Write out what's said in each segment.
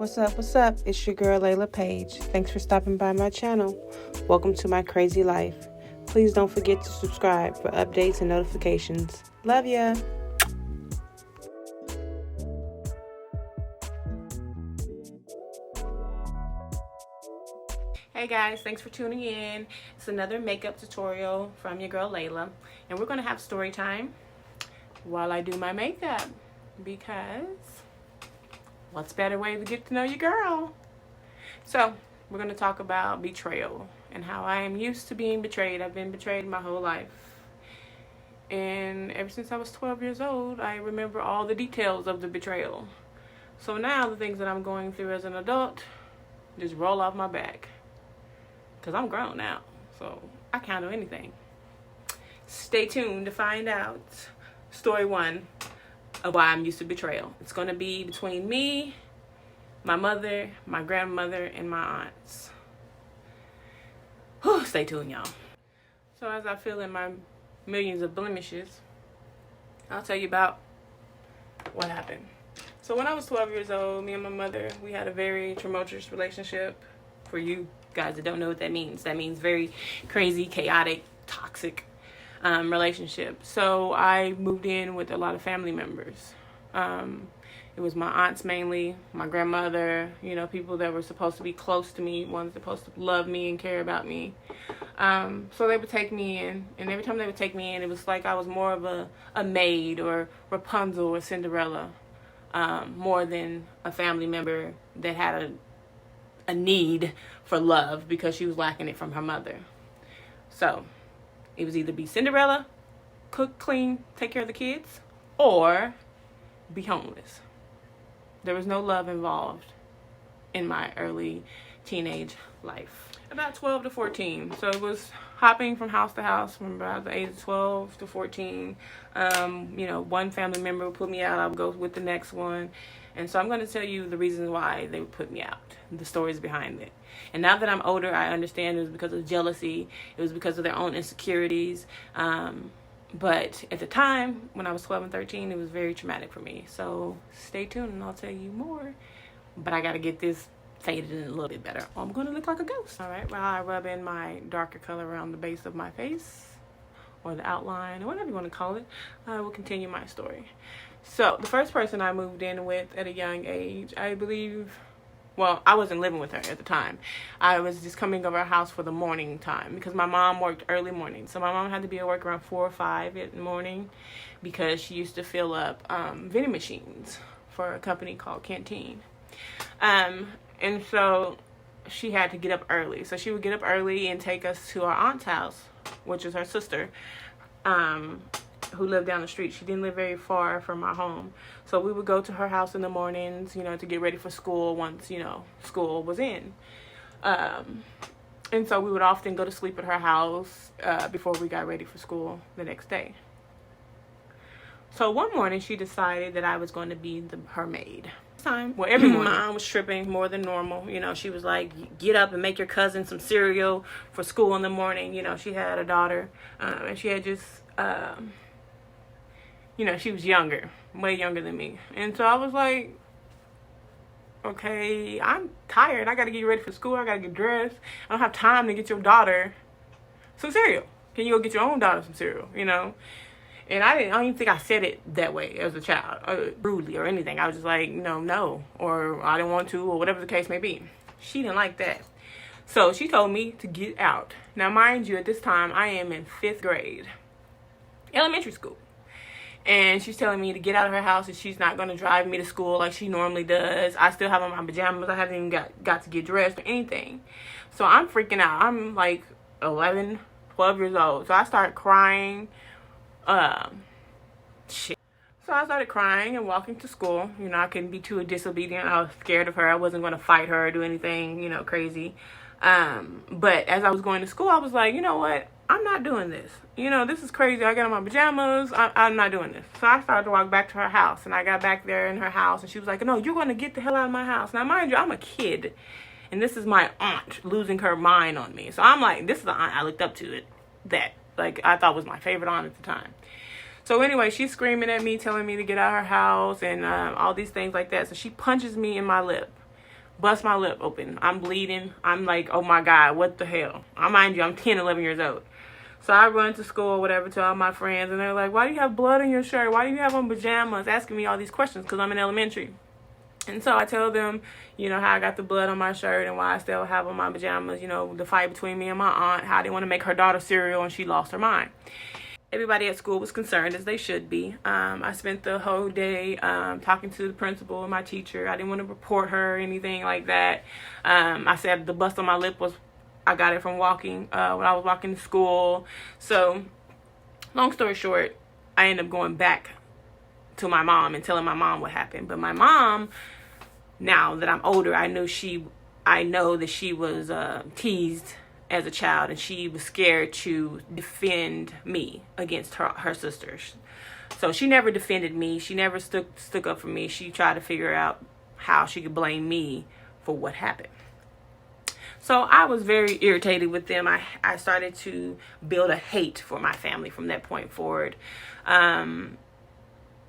What's up? What's up? It's your girl Layla Page. Thanks for stopping by my channel. Welcome to my crazy life. Please don't forget to subscribe for updates and notifications. Love ya. Hey guys, thanks for tuning in. It's another makeup tutorial from your girl Layla, and we're gonna have story time while I do my makeup, because what's better way to get to know your girl? So we're going to talk about betrayal and how I am used to being betrayed. I've been betrayed my whole life, and ever since I was 12 years old, I remember all the details of the betrayal. So now the things that I'm going through as an adult just roll off my back, because I'm grown now, so I can't handle anything. Stay tuned to find out story one of why I'm used to betrayal. It's going to be between me, my mother, my grandmother, and my aunts. Whew, stay tuned, y'all. So as I fill in my millions of blemishes, I'll tell you about what happened. So when I was 12 years old, me and my mother, we had a very tumultuous relationship. For you guys that don't know what that means very crazy, chaotic, toxic relationship. So I moved in with a lot of family members. It was my aunts mainly, my grandmother, people that were supposed to be close to me, ones supposed to love me and care about me. So they would take me in, and every time they would take me in, it was like I was more of a maid or Rapunzel or Cinderella, more than a family member that had a need for love because she was lacking it from her mother. So it was either be Cinderella, cook, clean, take care of the kids, or be homeless. There was no love involved in my early teenage life. About 12 to 14. So it was hopping from house to house from about the age of 12 to 14. One family member would put me out, I would go with the next one. And so I'm going to tell you the reasons why they would put me out, the stories behind it. And now that I'm older, I understand it was because of jealousy. It was because of their own insecurities. But at the time, when I was 12 and 13, it was very traumatic for me. So stay tuned and I'll tell you more. But I got to get this faded in a little bit better, or I'm going to look like a ghost. All right, well, I rub in my darker color around the base of my face, or the outline, or whatever you want to call it. I will continue my story. So the first person I moved in with at a young age, I believe, well, I wasn't living with her at the time. I was just coming over her house for the morning time because my mom worked early morning. So my mom had to be at work around 4 or 5 in the morning because she used to fill up vending machines for a company called Canteen. And so she had to get up early. So she would get up early and take us to our aunt's house, which is her sister, who lived down the street. She didn't live very far from our home. So we would go to her house in the mornings, to get ready for school once, school was in. And so we would often go to sleep at her house before we got ready for school the next day. So one morning she decided that I was going to be her maid. Time, well, every morning, mom was tripping more than normal. She was like, get up and make your cousin some cereal for school in the morning. She had a daughter, and she had just, she was younger, way younger than me. And so I was like, okay, I'm tired. I got to get you ready for school. I got to get dressed. I don't have time to get your daughter some cereal. Can you go get your own daughter some cereal, And I don't even think I said it that way as a child, rudely or anything. I was just like, no, or I didn't want to, or whatever the case may be. She didn't like that. So she told me to get out. Now, mind you, at this time, I am in 5th grade, elementary school. And she's telling me to get out of her house and she's not going to drive me to school like she normally does. I still have on my pajamas. I haven't even got to get dressed or anything. So I'm freaking out. I'm like 11, 12 years old. So I start crying. So I started crying and walking to school. I couldn't be too disobedient. I was scared of her. I wasn't going to fight her or do anything, crazy. But as I was going to school, I was like, you know what? I'm not doing this. This is crazy. I got on my pajamas. I'm not doing this. So I started to walk back to her house, and I got back there in her house, and she was like, no, you're going to get the hell out of my house. Now, mind you, I'm a kid, and this is my aunt losing her mind on me. So I'm like, this is the aunt I looked up to that I thought was my favorite aunt at the time. So anyway, she's screaming at me, telling me to get out of her house and all these things like that. So she punches me in my lip. bust my lip open. I'm bleeding. I'm like, oh my God, what the hell? Mind you, I'm 10, 11 years old. So I run to school or whatever to all my friends, and they're like, why do you have blood on your shirt? Why do you have on pajamas? Asking me all these questions because I'm in elementary. And so I tell them, you know, how I got the blood on my shirt and why I still have on my pajamas, you know, the fight between me and my aunt, how they want to make her daughter cereal and she lost her mind. Everybody at school was concerned, as they should be. I spent the whole day talking to the principal and my teacher. I didn't want to report her or anything like that. I said the bust on my lip was, I got it from walking, when I was walking to school. So, long story short, I ended up going back to my mom and telling my mom what happened. But my mom, now that I'm older, I know that she was teased as a child, and she was scared to defend me against her sisters. So she never defended me. She never stuck up for me. She tried to figure out how she could blame me for what happened. So I was very irritated with them. I started to build a hate for my family from that point forward. And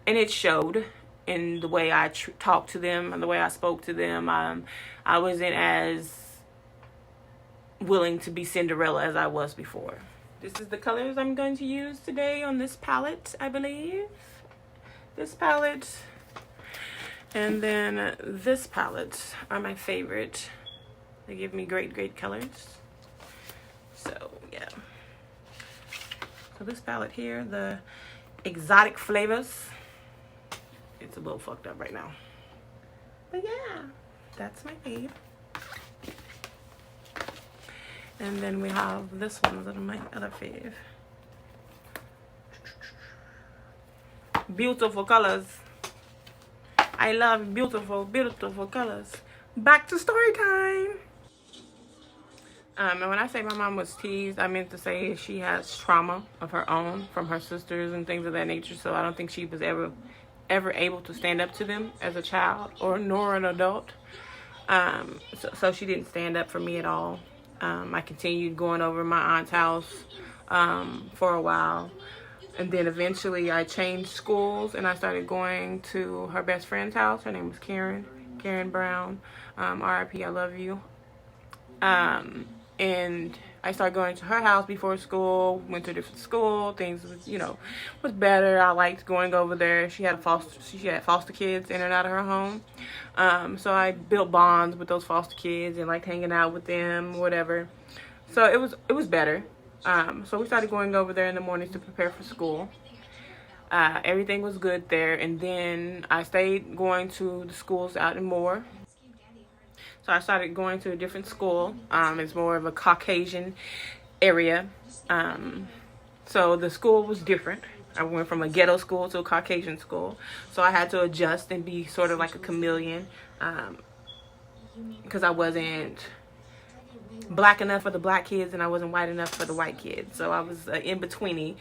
it showed in the way I talked to them and the way I spoke to them. I wasn't as willing to be Cinderella as I was before. This is the colors I'm going to use today on this palette, I believe. This palette and then this palette are my favorite. They give me great colors. So yeah. So this palette here, the Exotic Flavors. It's a little fucked up right now. But yeah, that's my fave. And then we have this one, that is my other fave. Beautiful colors. I love beautiful colors. Back to story time. And when I say my mom was teased, I meant to say she has trauma of her own from her sisters and things of that nature. So I don't think she was ever able to stand up to them as a child nor an adult. So she didn't stand up for me at all. I continued going over my aunt's house for a while. And then eventually I changed schools and I started going to her best friend's house. Her name was Karen Brown. R.I.P. I love you. And I started going to her house before school, went to a different school, things was better. I liked going over there. She had foster kids in and out of her home. So I built bonds with those foster kids and liked hanging out with them, whatever. So it was better. So we started going over there in the mornings to prepare for school. Everything was good there. And then I stayed going to the schools out in Moore. So I started going to a different school. It's more of a Caucasian area. So the school was different. I went from a ghetto school to a Caucasian school. So I had to adjust and be sort of like a chameleon. Because I wasn't black enough for the black kids and I wasn't white enough for the white kids. So I was in-betweeny.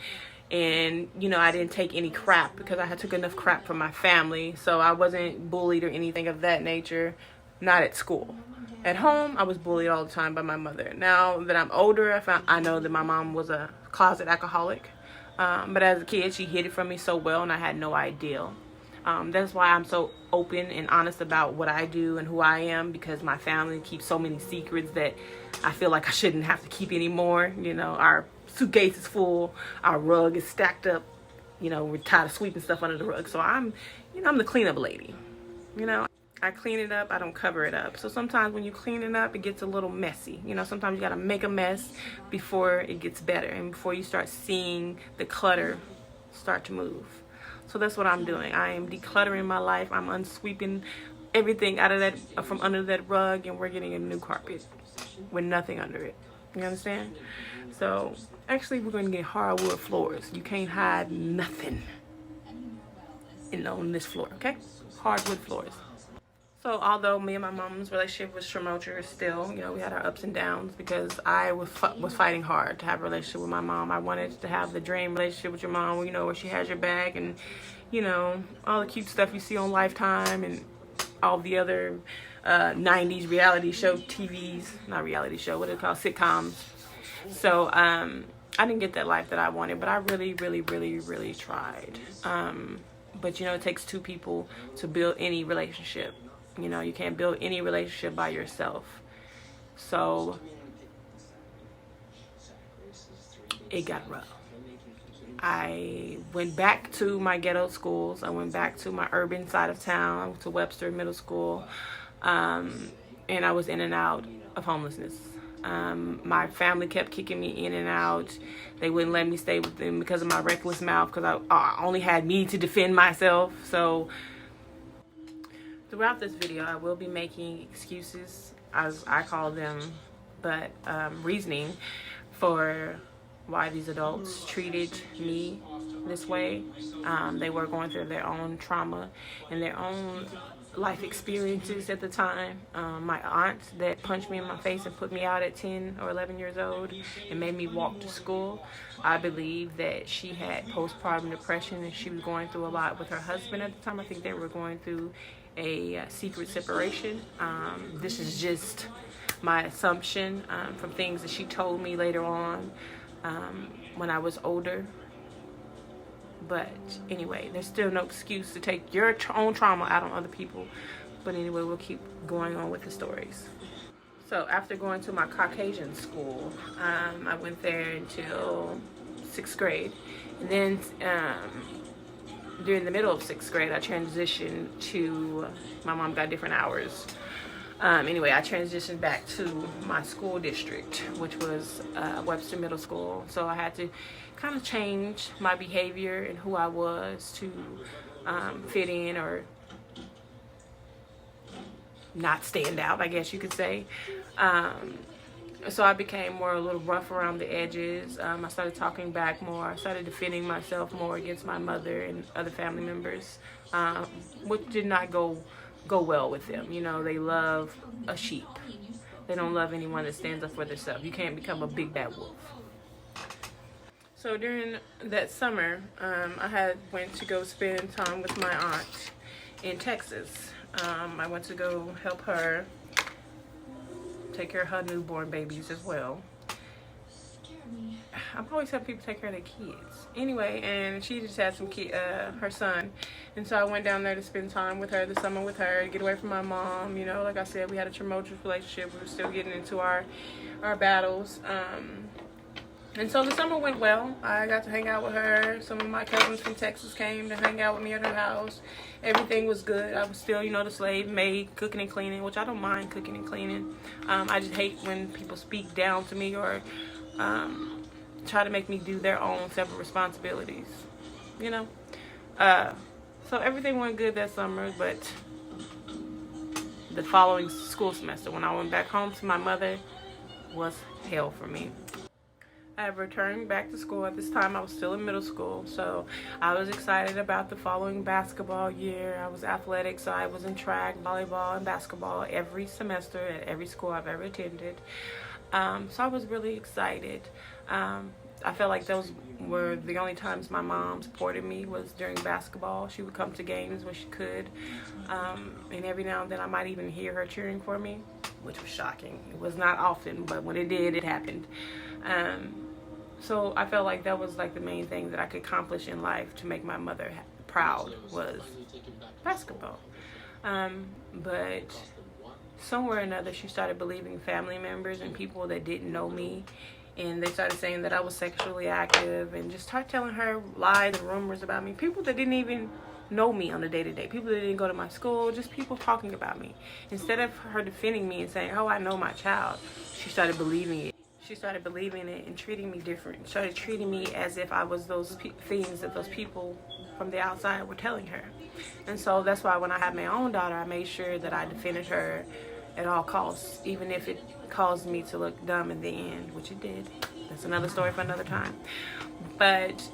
And, I didn't take any crap because I had took enough crap from my family. So I wasn't bullied or anything of that nature. Not at school. At home, I was bullied all the time by my mother. Now that I'm older, I know that my mom was a closet alcoholic. But as a kid, she hid it from me so well, and I had no idea. That's why I'm so open and honest about what I do and who I am, because my family keeps so many secrets that I feel like I shouldn't have to keep anymore. Our suitcase is full, our rug is stacked up. We're tired of sweeping stuff under the rug. So I'm the cleanup lady. I clean it up, I don't cover it up. So sometimes when you clean it up, it gets a little messy. Sometimes you gotta make a mess before it gets better and before you start seeing the clutter start to move. So that's what I'm doing. I am decluttering my life. I'm unsweeping everything out of from under that rug, and we're getting a new carpet with nothing under it. You understand? So actually we're gonna get hardwood floors. You can't hide nothing on this floor, okay? Hardwood floors. So although me and my mom's relationship was tumultuous still, we had our ups and downs because I was fighting hard to have a relationship with my mom. I wanted to have the dream relationship with your mom, where she has your back and, all the cute stuff you see on Lifetime and all the other 90s reality show TVs, not reality show, what are they called, sitcoms. So I didn't get that life that I wanted, but I really, really, really, really tried. But it takes two people to build any relationship. You know, you can't build any relationship by yourself. So it got rough. I went back to my ghetto schools. I went back to my urban side of town. I went to Webster Middle School. And I was in and out of homelessness. My family kept kicking me in and out. They wouldn't let me stay with them because of my reckless mouth, because I only had me to defend myself. So throughout this video, I will be making excuses, as I call them, but reasoning for why these adults treated me this way. They were going through their own trauma and their own life experiences at the time. My aunt that punched me in my face and put me out at 10 or 11 years old and made me walk to school, I believe that she had postpartum depression, and she was going through a lot with her husband at the time. I think they were going through a secret separation. This is just my assumption from things that she told me later on when I was older. But anyway, there's still no excuse to take your own trauma out on other people. But anyway, we'll keep going on with the stories. So after going to my Caucasian school, I went there until 6th grade. And then during the middle of 6th grade, I transitioned to, my mom got different hours. Anyway, I transitioned back to my school district, which was Webster Middle School. So I had to kind of change my behavior and who I was to fit in or not stand out, I guess you could say. So I became a little rough around the edges. I started talking back more. I started defending myself more against my mother and other family members, which did not go well with them. You know, they love a sheep. They don't love anyone that stands up for themselves. You can't become a big bad wolf. So during that summer, I went to go spend time with my aunt in Texas. I went to go help her take care of her newborn babies as well. I'm always helping people take care of their kids. Anyway, and she just had her son. And so I went down there to spend time with her, the summer with her, get away from my mom. You know, like I said, we had a tumultuous relationship. We were still getting into our battles. And so the summer went well. I got to hang out with her. Some of my cousins from Texas came to hang out with me at her house. Everything was good. I was still, you know, the slave maid, cooking and cleaning, which I don't mind cooking and cleaning. I just hate when people speak down to me or try to make me do their own separate responsibilities, you know. So everything went good that summer, but the following school semester, when I went back home to my mother, was hell for me. I returned back to school. At this time, I was still in middle school, so I was excited about the following basketball year. I was athletic, so I was in track, volleyball, and basketball every semester at every school I've ever attended. So I was really excited. I felt like those were the only times my mom supported me was during basketball. She would come to games when she could, and every now and then I might even hear her cheering for me, which was shocking. It was not often, but when it did, it happened. So I felt like that was like the main thing that I could accomplish in life to make my mother proud was basketball. But somewhere or another, she started believing family members and people that didn't know me, and they started saying that I was sexually active and just started telling her lies and rumors about me. People that didn't even know me on a day-to-day, people that didn't go to my school, just people talking about me. Instead of her defending me and saying, oh, I know my child, she started believing it. She started believing it and treating me different. Started treating me as if I was those things that those people from the outside were telling her. And so that's why when I had my own daughter, I made sure that I defended her at all costs, even if it caused me to look dumb in the end, which it did. That's another story for another time. But,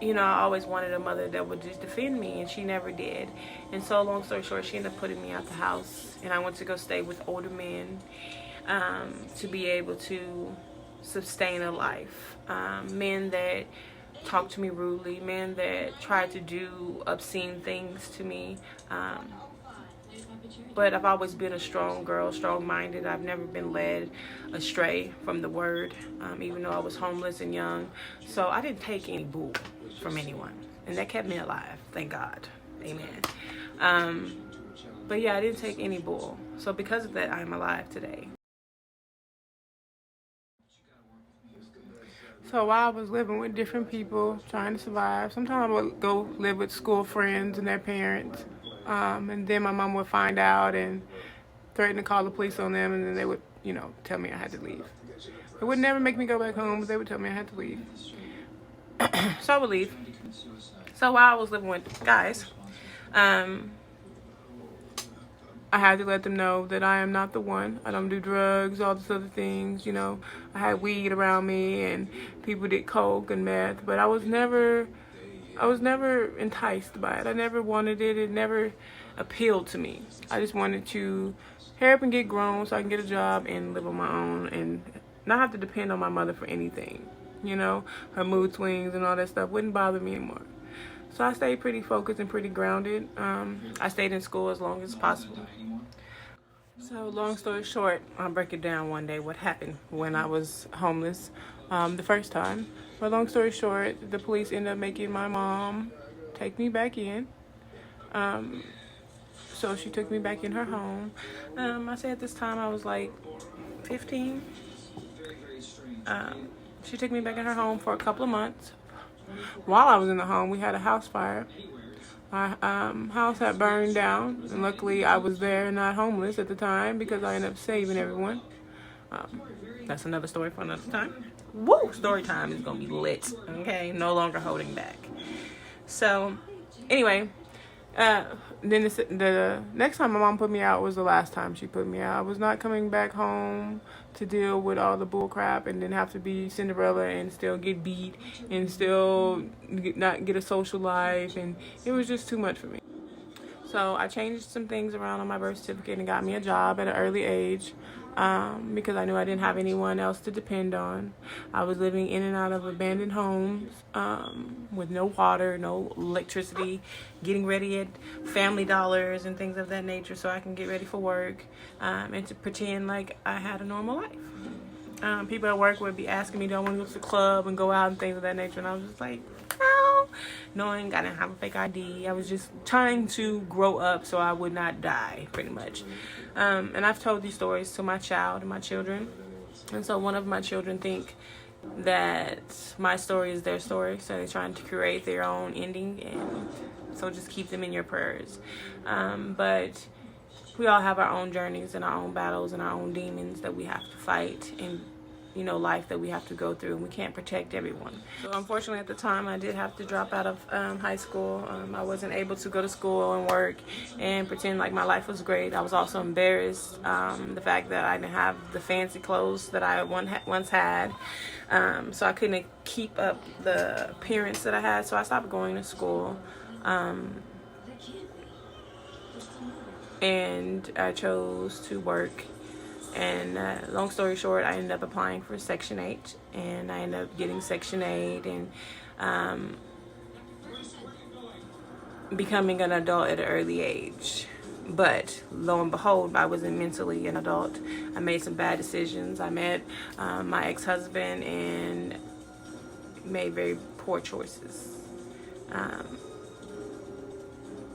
you know, I always wanted a mother that would just defend me, and she never did. And so, long story short, she ended up putting me out the house, and I went to go stay with older men to be able to sustain a life. Men that talked to me rudely, men that tried to do obscene things to me. But I've always been a strong girl, strong-minded. I've never been led astray from the word, even though I was homeless and young. So I didn't take any bull from anyone, and that kept me alive, thank God. Amen. But yeah, I didn't take any bull. So because of that, I'm alive today. So while I was living with different people, trying to survive, sometimes I would go live with school friends and their parents. And then my mom would find out and threaten to call the police on them, and then they would, tell me I had to leave. It would never make me go back home, but they would tell me I had to leave. So I would leave. So while I was living with guys, I had to let them know that I am not the one. I don't do drugs, all these other things, I had weed around me and people did coke and meth, but I was never enticed by it. I never wanted it. It never appealed to me. I just wanted to hurry up and get grown so I can get a job and live on my own and not have to depend on my mother for anything. Her mood swings and all that stuff wouldn't bother me anymore. So I stayed pretty focused and pretty grounded. I stayed in school as long as possible. So long story short, I'll break it down one day what happened when I was homeless the first time. But long story short, the police ended up making my mom take me back in. So she took me back in her home. I say at this time I was like 15. She took me back in her home for a couple of months. While I was in the home, we had a house fire. Our house had burned down, and luckily I was there, not homeless at the time, because I ended up saving everyone. That's another story for another time. Woo! Story time is gonna be lit. Okay, no longer holding back. So, anyway, then the next time my mom put me out was the last time she put me out. I was not coming back home to deal with all the bull crap and then have to be Cinderella and still get beat and still not get a social life, and it was just too much for me. So I changed some things around on my birth certificate and got me a job at an early age because I knew I didn't have anyone else to depend on. I was living in and out of abandoned homes with no water, no electricity, getting ready at Family Dollars and things of that nature so I can get ready for work and to pretend like I had a normal life. People at work would be asking me, do I want to go to the club and go out and things of that nature, and I was just like, no, knowing I didn't have a fake ID. I was just trying to grow up so I would not die, pretty much. And I've told these stories to my child and my children, and so one of my children think that my story is their story, so they're trying to create their own ending, and so just keep them in your prayers. But we all have our own journeys and our own battles and our own demons that we have to fight, and life that we have to go through, and we can't protect everyone. So unfortunately at the time I did have to drop out of high school. I wasn't able to go to school and work and pretend like my life was great. I was also embarrassed the fact that I didn't have the fancy clothes that I once had, so I couldn't keep up the appearance that I had, so I stopped going to school. And I chose to work. And long story short, I ended up applying for Section 8, and I ended up getting Section 8 and becoming an adult at an early age. But lo and behold, I wasn't mentally an adult. I made some bad decisions. I met my ex-husband and made very poor choices.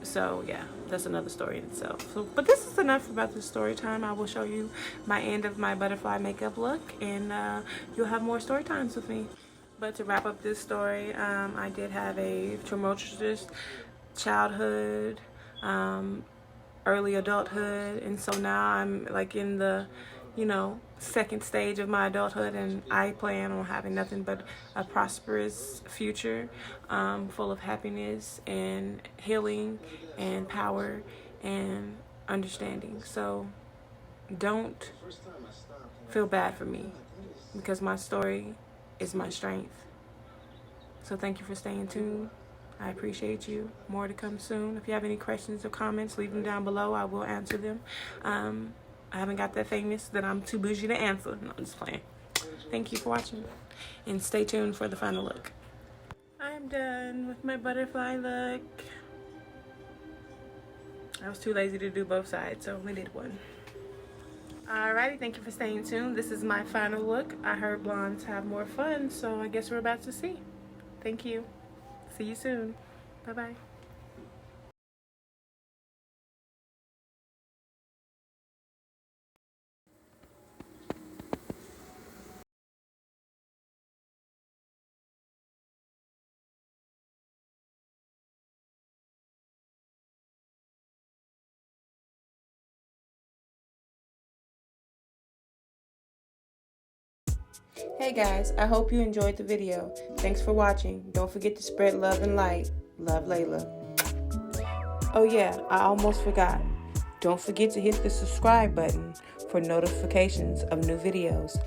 So yeah, that's another story in itself. But this is enough about this story time. I will show you my end of my butterfly makeup look, and you'll have more story times with me. But to wrap up this story, I did have a tumultuous childhood, early adulthood, and so now I'm like in the second stage of my adulthood, and I plan on having nothing but a prosperous future full of happiness and healing and power and understanding. So don't feel bad for me, because my story is my strength. So thank you for staying tuned. I appreciate you. More to come soon. If you have any questions or comments, leave them down below. I will answer them. I haven't got that famous that I'm too bougie to answer. No, I'm just playing. Thank you for watching, and stay tuned for the final look. I'm done with my butterfly look. I was too lazy to do both sides, so I only did one. Alrighty, thank you for staying tuned. This is my final look. I heard blondes have more fun, so I guess we're about to see. Thank you. See you soon. Bye-bye. Hey guys, I hope you enjoyed the video. Thanks for watching. Don't forget to spread love and light. Love, Layla. Oh yeah, I almost forgot. Don't forget to hit the subscribe button for notifications of new videos.